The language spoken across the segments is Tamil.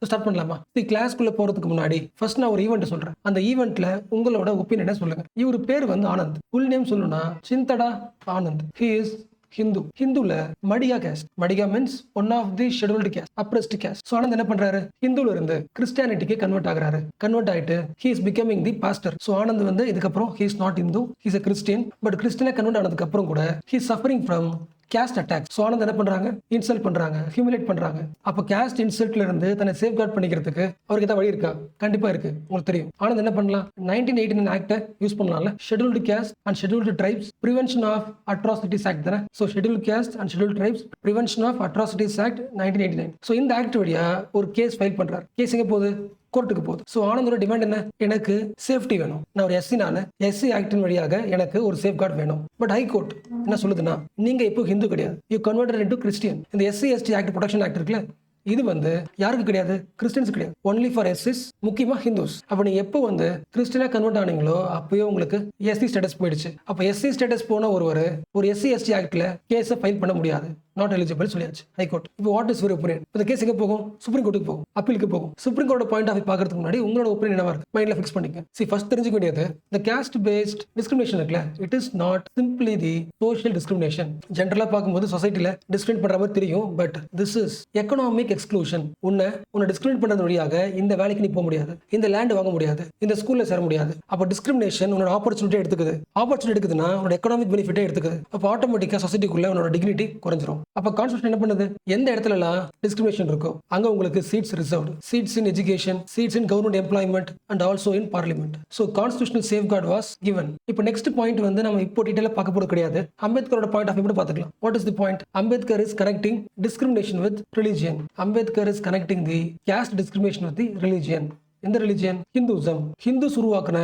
ஸ்டார்ட் பண்ணலாமா? கிளாஸ்க்குள்ள போறதுக்கு முன்னாடி ஃபர்ஸ்ட் நான் ஒரு ஈவென்ட் சொல்றேன். அந்த ஈவென்ட்ல உங்களோட ஒப்பீனியனை சொல்லுங்க. இவரு பேர் வந்து ஆனந்த். ஃபுல் நேம் சொல்லணும்னா Chinthada Anand. He is Hindu. ஹிந்துல Madiga caste. Madiga means one of the scheduled caste, oppressed caste. So Anand என்ன பண்றாரு? ஹிந்துல இருந்து கிறிஸ்டியானிட்டிக்கு கன்வெர்ட் ஆகுறாரு. கன்வெர்ட் ஆயிட்டு he is becoming the pastor. So Anand வந்து இதுக்கப்புறம் he is not Hindu, he is a Christian. But கிறிஸ்டியனா கன்வெர்ட் ஆனதுக்கு அப்புறம் கூட he is suffering from caste attack. So Anand என்ன பண்றாங்க? இன்சல்ட் பண்றாங்க, ஹியூமிலேட் பண்றாங்க. அப்ப கேஸ்ட் இன்சல்ட்ல இருந்து தன்னை சேஃப் கார்ட் பண்ணிக்கிறதுக்கு அவருக்கு ஏதாவது வழி இருக்கா? கண்டிப்பா இருக்கு. உங்களுக்கு தெரியும். ஆனந்த் என்ன பண்ணலாம்? 1989 ஆக்ட யூஸ் பண்ணலாம்ல. Scheduled caste and scheduled tribes prevention of atrocities act தானே. So scheduled caste and scheduled tribes prevention of atrocities act 1989. So இந்த ஆக்ட் வழியா ஒரு கேஸ் ஃபைல் பண்றாரு. கேஸ் எங்க போகுது? கோர்ட்டுக்கு போகுது. சோ ஆனந்தோட டிமாண்ட் என்ன? எனக்கு சேஃப்டி வேணும். நான் ஒரு எஸ்சி, நானு எஸ்சி ஆக்டின் வழியாக எனக்கு ஒரு சேஃப் கார்டு வேணும். பட் ஹை கோர்ட் என்ன சொல்லுதுன்னா, நீங்க இப்போ ஹிந்து கிடையாது, யூ கன்வெர்டட் இன்டு கிறிஸ்டியன். இந்த SC ST act protection act இருக்குல்ல, இது வந்து யாருக்கு கிடையாது? கிறிஸ்டியன்ஸ் கிடையாது. ஒன்லி ஃபார் எஸ்சிஸ், முக்கியமா ஹிந்துஸ். அப்ப நீங்க எப்போ வந்து கிறிஸ்டியனா கன்வெர்ட் ஆனீங்களோ அப்பவே உங்களுக்கு எஸ்சி ஸ்டேட்டஸ் போயிடுச்சு. அப்ப எஸ்சி ஸ்டேட்டஸ் போன ஒரு எஸ்சி எஸ்டி ஆக்ட்ல கேஸை ஃபைல் பண்ண முடியாது, நாட் எலிஜிபிள் சொல்லியாச்சு ஹைகோர்ட். இப்போ வாட் இஸ் யுவர் ஒப்பீனியன்? இந்த கேஸ் எங்க போகும்? சுப்ரீம் கோர்ட்டுக்கு போகும், அப்பீலுக்கு போகும். சுப்ரீம் கோர்ட் பாயிண்ட் ஆஃப் பார்க்கறதுக்கு முன்னாடி உங்களோட ஒப்பீனியன் என்னவா இருக்கு மைண்ட்ல ஃபிக்ஸ் பண்ணிக்க. ஃபர்ஸ்ட் தெரிஞ்சுக்க வேண்டியது, இந்த காஸ்ட் பேஸ்ட் டிஸ்கிரிமினேஷன் இருக்குல்ல, it is not simply the social discrimination. ஜென்ரலா பார்க்கும்போது சொசைட்டில டிஸ்கிரிமினேட் பண்ற மாதிரி தெரியும், but this is economic exclusion. உன்னை டிஸ்கிரிமினேட் பண்றது வழியாக இந்த வேலைக்கு நீ போக முடியாது, இந்த லேண்ட் வாங்க முடியாது, இந்த ஸ்கூல்ல சேர முடியாது. அப்ப டிஸ்கிரிமினேஷன் உன்னோட ஆப்பர்ச்சுனிட்டி எடுத்துக்குது. ஆப்பர்ச்சுனிட்டி எடுக்குதுன்னா உன்னோட எக்கனாமிக் பெனிஃபிட்டே எடுத்துக்குது. அப்ப ஆட்டோமேட்டிக்கா சொசைட்டிக்குள்ள உன்னோட டிக்னிட்டி குறைஞ்சிரும். அப்ப கான்ஸ்டிடியூஷன் என்ன பண்ணுது? எந்த இடத்துலலாம் டிஸ்கிரிமினேஷன் இருக்கோ அங்க உங்களுக்கு seats reserved. Seats in education, seats in government employment and also in parliament. So constitutional safeguard was given. இப்போ நெக்ஸ்ட் பாயிண்ட் வந்து நம்ம இப்போ டீடைலா பார்க்க போறது கிடையாது. அம்பேத்கரோட பாயிண்ட் ஆஃப் வியூ பார்த்துக்கலாம். What is the point? Ambedkar is connecting discrimination with religion. Ambedkar is connecting the caste discrimination with the religion. இந்த ரிலிஜியன் ஹிந்துசம். ஹிந்துஸ் உருவாக்குன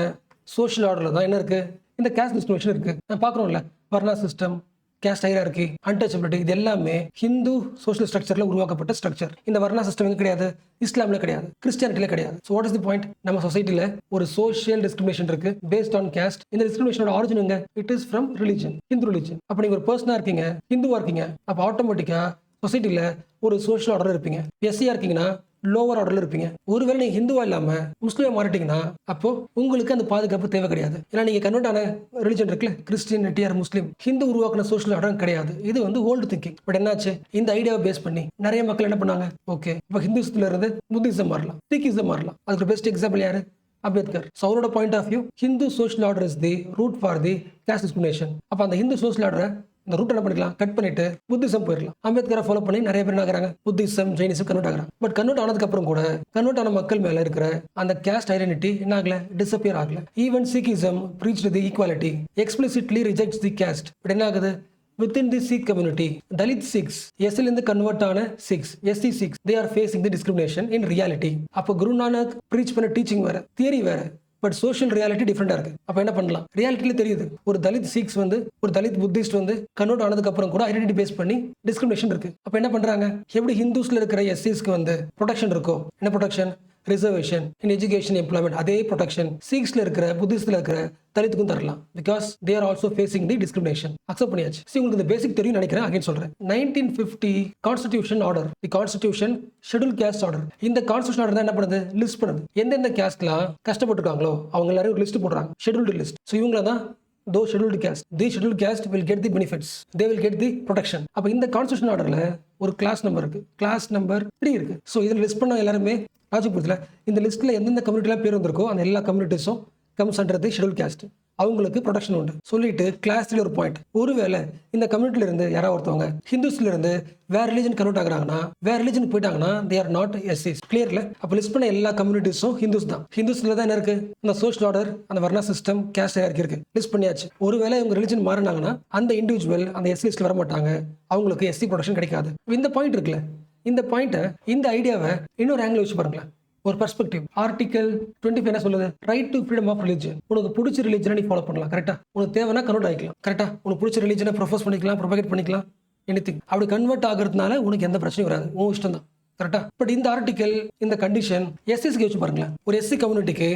சோஷியல் ஆர்டர்ல தான் என்ன இருக்கு? இந்த caste discrimination இருக்கு. நான் பார்க்குறோம்ல, varna system, caste hierarchy, untouchability, இது எல்லாமே ஹிந்து சோஷியல் ஸ்ட்ரக்சர்ல உருவாக்கப்பட்ட ஸ்ட்ரக்சர். இந்த வர்ணா சிஸ்டம் எங்க கிடையாது? இஸ்லாம்ல கிடையாது, கிறிஸ்டியானிட்டில கிடையாது. So what is the point? நம்ம சொசைட்டில ஒரு சோஷியல் டிஸ்கிரிமினேஷன் இருக்கு பேஸ்ட் ஆன் கேஸ்ட். இந்த டிஸ்கிரிமினேஷனோட ஆரிஜின் எங்க? It is from religion, Hindu religion. அப்ப நீங்க ஒரு பர்சனா இருக்கீங்க, ஹிந்துவா இருக்கீங்க, அப்ப ஆட்டோமேட்டிக்கா சொசைட்டில ஒரு சோஷியல் ஆர்டர் இருப்பீங்க. எஸ்சியா இருக்கீங்கன்னா லோவர் ஆர்டர்ல இருப்பீங்க. ஒருவேளை நீங்க ஹிந்துவா இல்லாம முஸ்லீமா மாறிட்டீங்கன்னா அப்போ உங்களுக்கு அந்த பாதுகாப்பு தேவை கிடையாது. ஏன்னா நீங்க கன்வெர்ட் ஆன ரிலிஜன் இருக்குல்ல, கிறிஸ்டியனிட்டி ஆர் முஸ்லீம், ஹிந்து உருவாக்கின சோஷியல் ஆர்டர் கிடையாது. இது வந்து ஓல்டு திங்கிங். பட் என்னாச்சு? இந்த ஐடியாவை பேஸ் பண்ணி நிறைய மக்கள் என்ன பண்ணாங்க? ஓகே, இப்போ ஹிந்துஸ்ல இருந்து புத்திசம் மாறலாம், சீக்கிசம் மாறலாம். அதுக்கு பெஸ்ட் எக்ஸாம்பிள் யாரு? அம்பேத்கர். அவரோட point of view, Hindu social order is the root for the caste discrimination. அப்ப அந்த ஹிந்து சோஷியல் ஆர்டரை இந்த ரூட் என்ன பண்ணிக்கலாம்? கட் பண்ணிட்டு புத்திசம் போயிடலாம். அம்பேத்கரை ஃபாலோ பண்ணி நிறைய பேர் ஆகிறாங்க, புத்திசம், ஜெயினிசம் கன்வெர்ட் ஆகிறாங்க. பட் கன்வெர்ட் ஆனதுக்கு அப்புறம் கூட கன்வெர்ட் ஆன மக்கள் மேல இருக்கிற அந்த கேஸ்ட் ஐடென்டிட்டி என்ன ஆகல? டிஸப்பியர் ஆகல. Even Sikhism preached the equality, explicitly rejects the caste. But என்ன ஆகுது? within the Sikh community, Dalit Sikhs, SL in the convert ஆன Sikhs, SC Sikhs, they are facing the discrimination in reality. அப்போ குரு நானக் preach பண்ண டீச்சிங் வேற, தியரி வேற, பட் சோஷியல் ரியாலிட்டி டிஃப்ரெண்டா இருக்கு. அப்ப என்ன பண்ணலாம்? ரியாலிட்டியில தெரியுது, ஒரு தலித் சீக்ஸ் வந்து, ஒரு தலித் புத்திஸ்ட் வந்து கன்வெர்ட் ஆனதுக்கு அப்புறம் கூட ஐடென்டிட்டி பேஸ் பண்ணி டிஸ்கிரிமினேஷன் இருக்கு. அப்ப என்ன பண்றாங்க? எப்படி ஹிந்துஸ்ல இருக்கிற எஸ்சிஸ்க்கு வந்து ப்ரொடெக்ஷன் இருக்கோ, என்ன protection? Reservation in education, employment, அதே ப்ரொடெக்ஷன் சீக்ஸ்ல இருக்கிற, புத்திஸ்ட்ல இருக்கிற தலித்துக்கும் தரலாம். Because they are also facing the discrimination. Accept பண்ணியாச்சு. உங்களுக்கு இந்த பேசிக் தெரியும் நினைக்கிறேன். அகைன் சொல்றேன். 1950 constitution order, the constitution schedule caste order. இந்த கான்ஸ்டிடியூஷன் ஆர்டர் தான் என்ன பண்ணுது? லிஸ்ட் பண்ணுது எந்தெந்த கேஸ்ட்லாம் கஷ்டப்பட்டுருக்காங்களோ அவங்க எல்லாரும் ஒரு லிஸ்ட் போடுறாங்க, ஷெட்யூல்டு லிஸ்ட். ஸோ இவங்கள தான் those scheduled caste, these scheduled caste will get the benefits, they will get the protection. அப்ப இந்த கான்ஸ்டிடியூஷன் ஆர்டர்ல ஒரு கிளாஸ் நம்பர் இருக்கு, கிளாஸ் நம்பர் 3 இருக்கு. ஸோ இதில் லிஸ்ட் பண்ண எல்லாருமே ராஜபுரத்தில் இந்த லிஸ்ட்ல எந்தெந்த கம்யூனிட்டிலாம் பேர் வந்திருக்கோ அந்த எல்லா கம்யூனிட்டிஸும் comes under the schedule caste. அவங்களுக்கு ப்ரொடெக்ஷன் உண்டு சொல்லிட்டு கிளாஸ் 3 ஒரு பாயிண்ட். ஒருவேளை இந்த கம்யூனிட்டில இருந்து யாராவது ஒருத்தவங்க ஹிந்துஸ்ல இருந்து வேற ரிலிஜன் கன்வெர்ட் ஆகுறாங்கன்னா, வேற ரிலிஜன் போயிட்டாங்கன்னா they are not SCs. கிளியர்ல? அப்ப லிஸ்ட் பண்ண எல்லா கம்யூனிட்டிஸும் ஹிந்துஸ் தான். ஹிந்துஸ்ல தான் என்ன இருக்கு? அந்த சோஷியல் ஆர்டர், அந்த வர்ணா சிஸ்டம், கேஸ்ட் ஹைரார்கி இருக்கு. லிஸ்ட் பண்ணியாச்சு. ஒருவேளை இவங்க ரிலிஜன் மாறினாங்கன்னா அந்த இண்டிவிஜுவல் அந்த எஸ்சி லிஸ்ட்ல வர மாட்டாங்க, அவங்களுக்கு எஸ்சி ப்ரொடெக்ஷன் கிடைக்காது. இந்த பாயிண்ட் இருக்குல்ல, இந்த பாயிண்ட்டை, இந்த ஐடியாவை இன்னொரு ஆங்கிள் வச்சு பாருங்களேன். ஒரு பெர்ஸ்பெக்டிவ். ஆர்டிகல் 25 என்ன சொல்லுது? Right to freedom of religion. உனக்கு பிடிச்ச ரிலிஜனை நீ ஃபாலோ பண்ணலாம், கரெக்டா? உனக்கு தேவைன்னா கன்வெர்ட் ஆகிக்கலாம், கரெக்டா? உனக்கு பிடிச்ச ரிலிஜனை ப்ரொபோஸ் பண்ணிக்கலாம், ப்ரொபகேட் பண்ணிக்கலாம், எனிதிங். அப்படி கன்வெர்ட் ஆகிறதுனால உனக்கு எந்த பிரச்சனையும் வராது, உன் இஷ்டம் தான், கரெக்டா? பட் இந்த ஆர்டிகல், இந்த கண்டிஷன் எஸ்சிஸ்க்கு வச்சு பாருங்களேன். ஒரு எஸ்சி கம்யூனிட்டிக்கு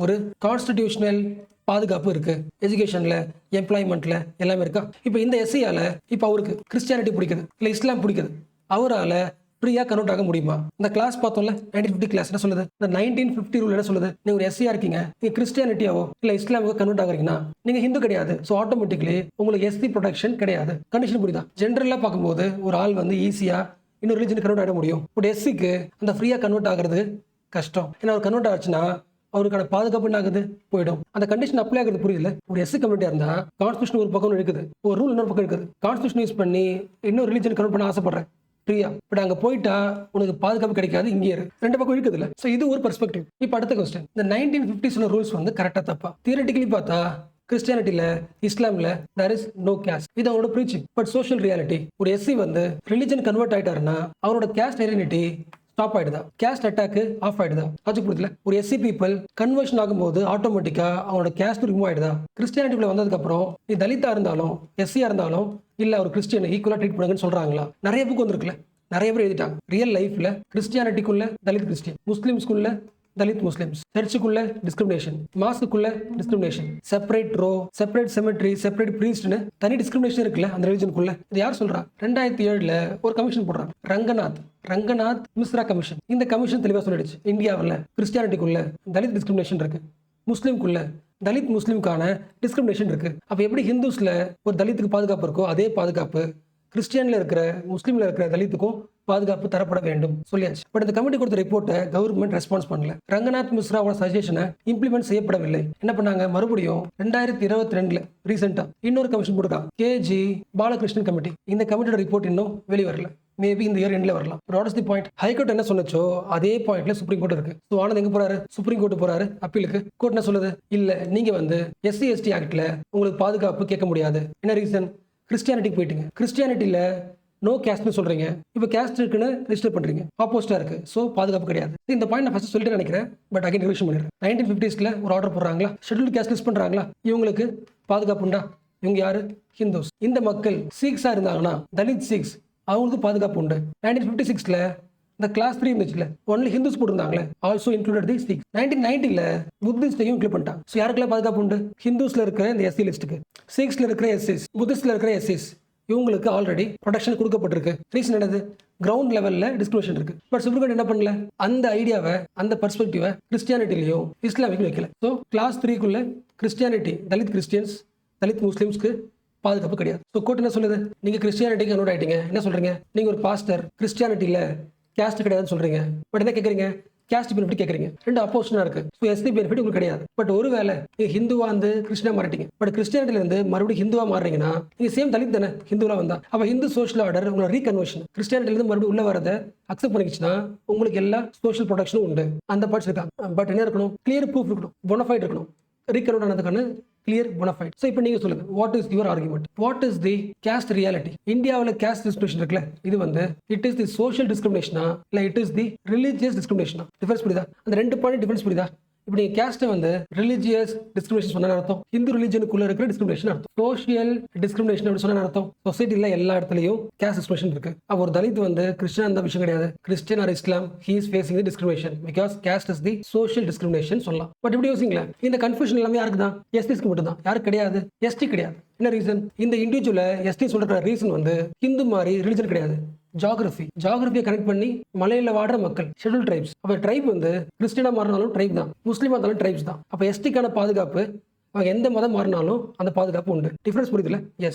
ஒரு கான்ஸ்டிடியூஷனல் பாதுகாப்பு இருக்கு, எஜுகேஷன்ல, எம்ப்ளாய்மெண்ட்ல எல்லாமே இருக்கா? இப்போ இந்த எஸ்சியால இப்போ அவருக்கு கிறிஸ்டியானிட்டி பிடிக்குது, இல்லை இஸ்லாம் பிடிக்குது, அவரால் ஃப்ரீயா கன்வெர்ட் ஆக முடியுமா? இந்த கிளாஸ் பார்த்தோம்ல 1950 கிளாஸ் என்ன சொல்லுது? இந்த 1950 ரூல் என்ன சொல்லுது? நீங்க ஒரு எஸ்சியா இருக்கீங்க, நீங்க கிறிஸ்டியானிட்டியாவோ இல்ல இஸ்லாமுக்கோ கன்வெர்ட் ஆகுறீங்கன்னா நீங்க ஹிந்து கிடையாது. ஸோ ஆட்டோமேட்டிக்லி உங்களுக்கு எஸ்சி ப்ரொடெக்ஷன் கிடையாது. கண்டிஷன் புரியுதா? ஜென்ரலா பார்க்கும்போது ஒரு ஆள் வந்து ஈஸியா இன்னொரு ரிலிஜன் கன்வெர்ட் ஆக முடியும். பட் எஸ்சிக்கு அந்த ஃப்ரீயா கன்வெர்ட் ஆகிறது கஷ்டம். ஏன்னா அவர் கன்வெர்ட் ஆச்சுன்னா அவருக்கான பாதுகாப்பு என்ன ஆகுது? போயிடும். அந்த கண்டிஷன் அப்ளை ஆகுது புரியல. ஒரு எஸ்சி கம்யூனிட்டியா இருந்தா கான்ஸ்டியூஷன் ஒரு பக்கம் இருக்குது, ஒரு ரூல் இன்னொரு பக்கம் இருக்குது. கான்ஸ்டியூஷன் யூஸ் பண்ணி இன்னொரு ரிலிஜன் கன்வெர்ட் பண்ண ஆசைப்படுறேன் ஃப்ரீயா, பட் அங்க போயிட்டா உனக்கு பாதுகாப்பு கிடைக்காது. இங்கே ரெண்டு பக்கம் இருக்குதுல்ல. ஸோ இது ஒரு பெர்ஸ்பெக்டிவ். இப்போ அடுத்த கொஸ்டின், இந்த 1950s ரூல்ஸ் வந்து கரெக்டா தப்பா? தியரிட்டிக்கலி பார்த்தா கிறிஸ்டியானிட்டியில இஸ்லாம்ல தேர் இஸ் நோ கேஸ்ட், இது அவரோட ப்ரீச்சிங். பட் சோஷியல் ரியாலிட்டி ஒரு எஸ்சி வந்து ரிலிஜன் கன்வெர்ட் ஆயிட்டாருன்னா அவரோட கேஸ்ட் ஐடென்டிட்டி ஸ்டாப் ஆயிடுதா? கேஸ்ட் அட்டாக் ஆஃப் ஆயிடுதா? லாஜிக் புரியல. ஒரு எஸ்சி பீப்புள் கன்வர்ஷன் ஆகும்போது ஆட்டோமேட்டிக்கா அவங்களோட கேஸ்ட் ரிமூவ் ஆயிடுதா? கிறிஸ்டியானிட்டிக்குள்ள வந்ததுக்கு அப்புறம் நீ தலித்தா இருந்தாலும் எஸ்சியா இருந்தாலும் இல்ல ஒரு கிறிஸ்டியன் ஈக்குவலா ட்ரீட் பண்ணுங்கன்னு சொல்றாங்களா? நிறைய புக் வந்திருக்குல்ல, நிறைய பேர் எழுதிட்டாங்க. ரியல் லைஃப்ல கிறிஸ்டியானிட்டிக்குள்ள தலித் கிறிஸ்டியன், முஸ்லிம்ஸ்குள்ள தலித் முஸ்லிம்ஸ், சர்ச்சுக்குள்ள டிஸ்கிரிமினேஷன், மாஸ்க்குள்ள discrimination, separate row, separate cemetery, separate பிரீஸ்ட்னு தனி டிஸ்கிரிமினேஷன் இருக்குல்ல அந்த ரிலிஜனுக்குள்ள. இது யார் சொல்றா? 2007 ஒரு கமிஷன் போடுறாங்க, ரங்கநாத் மிஸ்ரா கமிஷன். இந்த கமிஷன் தெளிவா சொல்லிடுச்சு, இந்தியாவில் கிறிஸ்டியானிட்டிக்குள்ள தலித் டிஸ்கிரிமினேஷன் இருக்கு, முஸ்லிம்குள்ள தலித் முஸ்லிம்கான டிஸ்கிரிமினேஷன் இருக்கு. அப்ப எப்படி ஹிந்துஸ்ல ஒரு தலித்துக்கு பாதுகாப்பு இருக்கோ அதே பாதுகாப்பு கிறிஸ்டியன்ல இருக்கிற முஸ்லீம்ல இருக்கிற தலித்துக்கும் பாதுகாப்பு தரப்பட வேண்டும் சொல்லியாச்சு. பட் இந்த கமிட்டி கொடுத்த ரிப்போர்ட்டை கவர்மெண்ட் ரெஸ்பான்ஸ் பண்ணல. ரங்கநாத் மிஸ்ராவோட சஜஷனை இம்ப்ளிமெண்ட் செய்யப்படவில்லை. என்ன பண்ணாங்க? மறுபடியும் 2022 ரீசெண்டா இன்னொரு கமிஷன் போட்டுருக்காங்க, கேஜி பாலகிருஷ்ணன் கமிட்டி. இந்த கமிட்டியோட ரிப்போர்ட் இன்னும் வெளிவரல. மேபி இந்த இயர் எண்ட்ல வரலாம். What is the point? High court என்ன சொன்னச்சோ அதே பாயிண்ட்ல சுப்ரீம் கோர்ட் இருக்கு. ஸோ ஆனந்த் எங்க போறாரு? சுப்ரீம் கோர்ட் போறாரு அப்பீலுக்கு. கோர்ட் என்ன சொல்லுது? இல்ல நீங்க வந்து எஸ்சி எஸ்டி ஆக்ட்ல உங்களுக்கு பாதுகாப்பு கேட்க முடியாது. என்ன ரீசன்? கிறிஸ்டியானிட்டிக்கு போயிட்டீங்க, கிறிஸ்டியானிட்டியில நோ கேஸ்ட்னு சொல்றீங்க, இப்போ கேஸ்ட் இருக்குன்னு ரெஜிஸ்டர் பண்றீங்க, ஆப்போசிட்டா இருக்கு. ஸோ பாதுகாப்பு கிடையாது. இந்த பாயிண்ட் நான் ஃபர்ஸ்ட் சொல்லிட்டு நினைக்கிறேன், பட் அகைன் ரிவிஷன் பண்ணிடுறேன். 1950s ஒரு ஆர்டர் போடுறாங்களா, ஷெட்யூல் கேஸ்ட் லிஸ்ட் பண்றாங்களா, இவங்களுக்கு பாதுகாப்பு உண்டா? இவங்க யாரு? ஹிந்துஸ். இந்த மக்கள் சீக்ஸா இருந்தாங்கன்னா தலித் சீக்ஸ் அவங்களுக்கு பாதுகாப்பு உண்டு. 1956 இந்த கிளாஸ் 3 இருந்துச்சுல, ஒன்லி ஹிந்துஸ் போட்டிருந்தாங்களே, ஆல்சோ இன்க்ளூடட் தி சிக்ஸ். 1990 புத்திஸ்டையும் இன்க்ளூட் பண்ணிட்டாங்க. ஸோ யாருக்கெல்லாம் பாதுகாப்பு உண்டு? ஹிந்துஸ்ல இருக்கிற இந்த எஸ்சி லிஸ்ட்டுக்கு, சிக்ஸ்ல இருக்கிற எஸ்சிஸ், புத்திஸ்ட்ல இருக்கிற எஸ்சிஸ், இவங்களுக்கு ஆல்ரெடி ப்ரொடெக்ஷன் கொடுக்கப்பட்டிருக்கு. ரீசன் என்னது? கிரவுண்ட் லெவல்ல டிஸ்கிரிமினேஷன் இருக்கு. பட் சுப்ரீம் கோர்ட் என்ன பண்ணல? அந்த ஐடியாவை, அந்த பெர்ஸ்பெக்டிவை கிறிஸ்டியானிட்டிலையும் இஸ்லாமிக்கும் வைக்கல. ஸோ கிளாஸ் 3க்குள்ள கிறிஸ்டியானிட்டி, தலித் கிறிஸ்டியன்ஸ், தலித் முஸ்லிம்ஸ்க்கு பாதுகாப்பு கிடையாது. ஸோ கோர்ட் என்ன சொல்லுது? நீங்க கிறிஸ்டியானிட்டிக்கு கன்வெர்ட் ஆயிட்டீங்க, என்ன சொல்றீங்க? நீங்க ஒரு பாஸ்டர், கிறிஸ்டியானிட்டியில கேஸ்ட் கிடையாதுன்னு சொல்றீங்க. பட் என்ன கேட்குறீங்க? கேஸ்ட் பெனிஃபிட் கேட்குறீங்க. ரெண்டு அப்போசிஷனா இருக்கு. ஸோ எஸ்சி பெனிஃபிட் உங்களுக்கு கிடையாது. பட் ஒருவேளை நீங்க ஹிந்துவா வந்து கிறிஸ்டினா மாறிட்டீங்க, பட் கிறிஸ்டியானிட்டில இருந்து மறுபடியும் ஹிந்துவா மாறுறீங்கன்னா நீங்க சேம் தலித் தானே ஹிந்துவா வந்தா. அப்ப ஹிந்து சோஷியல் ஆர்டர் உங்களோட ரீகன்வர்ஷன் கிறிஸ்டியானிட்டில இருந்து மறுபடியும் உள்ள வரதை அக்செப்ட் பண்ணிக்கிச்சுன்னா உங்களுக்கு எல்லா சோஷியல் ப்ரொடெக்ஷனும் உண்டு. அந்த பார்ட்ஸ் இருக்காங்க. பட் என்ன இருக்கணும்? கிளியர் ப்ரூஃப் இருக்கணும், போனஃபைட் இருக்கணும், ரீகன்வர்ட் ஆனதுக்கான clear bona fide. So இப்போ நீங்க சொல்லுங்க, what is your argument? What is the caste reality? இந்தியாவில் caste discrimination இருக்குல்ல, இது வந்து it is the social discrimination இல்ல it is the religious discrimination? Difference புரியுதா? அந்த ரெண்டு பாயிண்ட் டிஃபரன்ஸ் புரியுதா? இப்போ நீங்க கேஸ்ட்டை வந்து ரிலிஜியஸ் டிஸ்கிரிமினேஷன் சொன்ன அர்த்தம், ஹிந்து ரிலிஜனுக்குள்ள இருக்கிற டிஸ்கிரிமினேஷன் அர்த்தம். சோஷியல் டிஸ்கிரிமினேஷன் அப்படி சொன்ன அர்த்தம், சொசைட்டில எல்லா இடத்துலயும் கேஸ்ட் டிஸ்கிரிமினேஷன் இருக்கு. அப்போ ஒரு தலித் வந்து கிறிஸ்டியன் அந்த விஷயம் கிடையாது, Christian R Islam he is facing the discrimination because caste is the social discrimination சொல்லலாம். பட் இப்படி யோசிங்களேன், இந்த கன்ஃபியூஷன் எல்லாமே யாருக்கு தான்? எஸ்டிஸ்க்கு மட்டும் தான். யாருக்கு கிடையாது? எஸ்டி கிடையாது. என்ன ரீசன்? இந்த இண்டிவிஜுவல எஸ்டி சொல்ற ரீசன் வந்து ஹிந்து மாதிரி ரிலிஜன் கிடையாது, ஜியாகிரபியை கனெக்ட் பண்ணி மலையில வாடுற மக்கள், ஷெட்யூல் ட்ரைப்ஸ். அப்ப ட்ரைப் வந்து கிறிஸ்டியனா மாறினாலும் ட்ரைப் தான், முஸ்லீமா இருந்தாலும் ட்ரைப்ஸ் தான். அப்ப எஸ்டிக்கான பாதுகாப்பு அவங்க எந்த மதம் மாறினாலும் அந்த பாதுகாப்பு உண்டு. டிஃபரன்ஸ் புரியுதுல? எஸ்.